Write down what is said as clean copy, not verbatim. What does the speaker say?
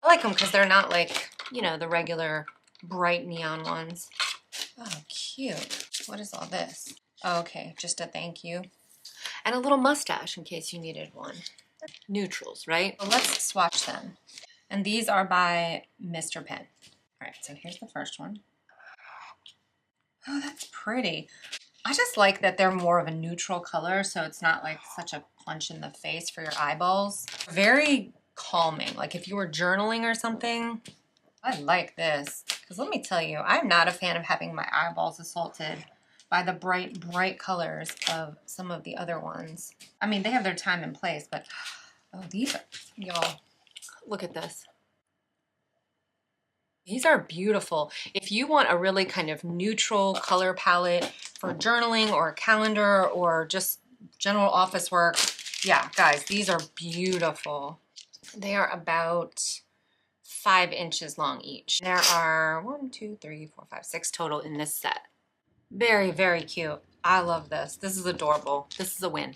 like them because they're not like, you know, the regular bright neon ones. Oh, cute. What is all this? Oh, okay, just a thank you. And a little mustache in case you needed one. Neutrals, right? Well, let's swatch them. And these are by Mr. Pen. All right, so here's the first one. Oh, that's pretty. I just like that they're more of a neutral color, so it's not like such a punch in the face for your eyeballs. Very calming. Like if you were journaling or something, I like this. Because let me tell you, I'm not a fan of having my eyeballs assaulted by the bright colors of some of the other ones. I mean, they have their time and place, but oh, these are, y'all, look at this. These are beautiful. If you want a really kind of neutral color palette for journaling or a calendar or just general office work, yeah, guys, these are beautiful. They are about 5 inches long each. There are 1, 2, 3, 4, 5, 6 total in this set. Very, very cute. I love this. This is adorable. This is a win.